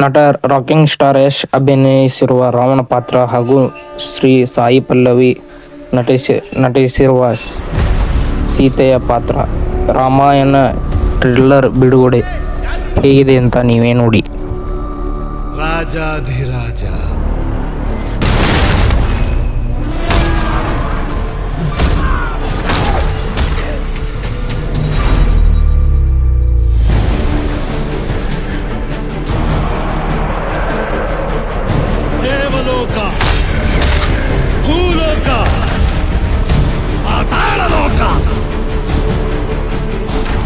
ನಟ rocking star Yash ಅಭಿನಯಿಸಿರುವ Ravana ಪಾತ್ರ ಹಾಗೂ ಶ್ರೀ ಸಾಯಿ ಪಲ್ಲವಿ ನಟಿಸಿರುವ ಸೀತೆಯ ಪಾತ್ರ ರಾಮಾಯಣ ಟ್ರೇಲರ್ ಬಿಡುಗಡೆ ಹೇಗಿದೆ ಅಂತ ನೀವೇ ನೋಡಿ. ರಾಜಾಧಿರಾಜ ದೇವಲೋಕ, ಭೂಲೋಕ, ಪಾತಾಳಲೋಕ,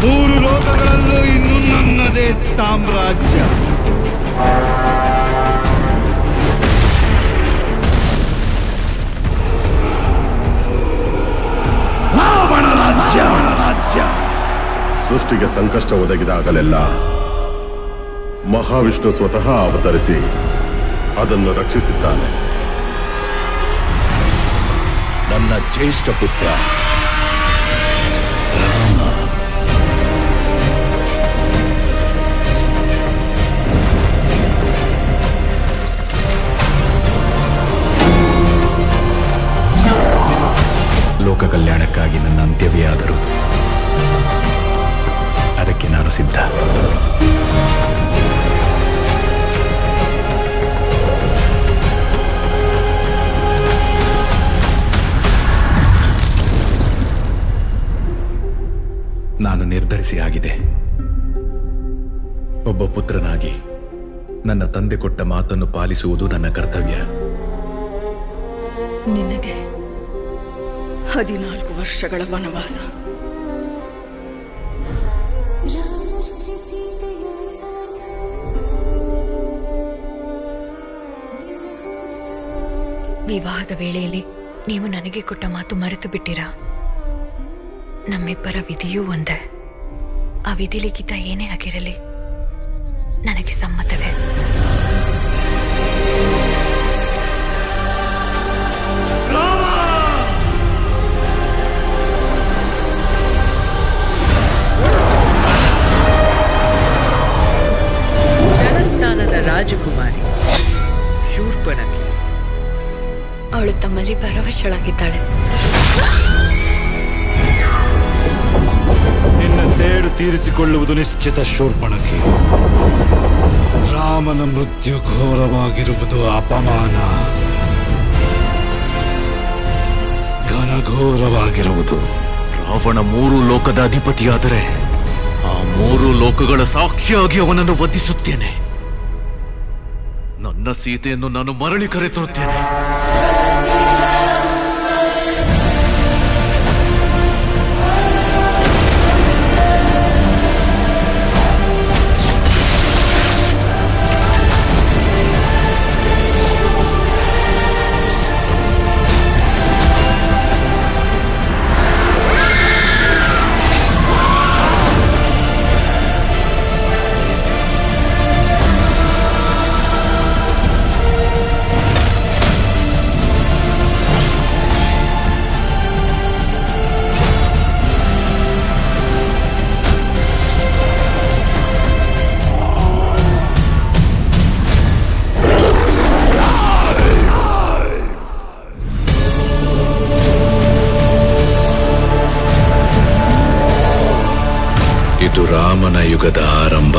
ಮೂರು ಲೋಕಗಳಲ್ಲೂ ಇನ್ನು ನನ್ನದೇ ಸಾಮ್ರಾಜ್ಯ. ರಾವಣ ರಾಜ್ಯ. ಸೃಷ್ಟಿಗೆ ಸಂಕಷ್ಟ ಒದಗಿದಾಗಲೆಲ್ಲ ಮಹಾವಿಷ್ಣು ಸ್ವತಃ ಅವತರಿಸಿ ಅದನ್ನು ರಕ್ಷಿಸಿದ್ದಾನೆ. ನನ್ನ ಜ್ಯೇಷ್ಠ ಪುತ್ರ ರಾಮ ಲೋಕ ಕಲ್ಯಾಣಕ್ಕಾಗಿ ನನ್ನ ಅಂತ್ಯವೇ ಆದರೂ ಅದಕ್ಕೆ ನಾನು ಸಿದ್ಧ. ನಾನು ನಿರ್ಧರಿಸಿ ಆಗಿದೆ. ಒಬ್ಬ ಪುತ್ರನಾಗಿ ನನ್ನ ತಂದೆ ಕೊಟ್ಟ ಮಾತನ್ನು ಪಾಲಿಸುವುದು ನನ್ನ ಕರ್ತವ್ಯ. ನಿನಗೆ 14 ವರ್ಷಗಳ ವನವಾಸ. ವಿವಾಹದ ವೇಳೆಯಲ್ಲಿ ನೀವು ನನಗೆ ಕೊಟ್ಟ ಮಾತು ಮರೆತು ಬಿಟ್ಟಿರಾ? ನಮ್ಮಿಬ್ಬರ ವಿಧಿಯೂ ಒಂದೇ. ಆ ವಿಧಿ ಲಿಖಿತ ಏನೇ ಆಗಿರಲಿ ನನಗೆ ಸಮ್ಮತವೇ. ಜನಸ್ಥಾನದ ರಾಜಕುಮಾರಿ ಶೂರ್ಪಣಖಿ. ಅವಳು ತಮ್ಮಲ್ಲಿ ಭರವಶಳಾಗಿದ್ದಾಳೆ. ನಿನ್ನ ಸೇಡು ತೀರಿಸಿಕೊಳ್ಳುವುದು ನಿಶ್ಚಿತ ಶೂರ್ಪಣಖಿ. ರಾಮನ ಮೃತ್ಯು ಘೋರವಾಗಿರುವುದು ಅಪಮಾನ, ಘನಘೋರವಾಗಿರುವುದು. ರಾವಣ 3 ಲೋಕದ ಅಧಿಪತಿಯಾದರೆ ಆ 3 ಲೋಕಗಳ ಸಾಕ್ಷಿಯಾಗಿ ಅವನನ್ನು ವಧಿಸುತ್ತೇನೆ. ನನ್ನ ಸೀತೆಯನ್ನು ನಾನು ಮರಳಿ ಕರೆತರುತ್ತೇನೆ. ಇದು ರಾಮನ ಯುಗದ ಆರಂಭ.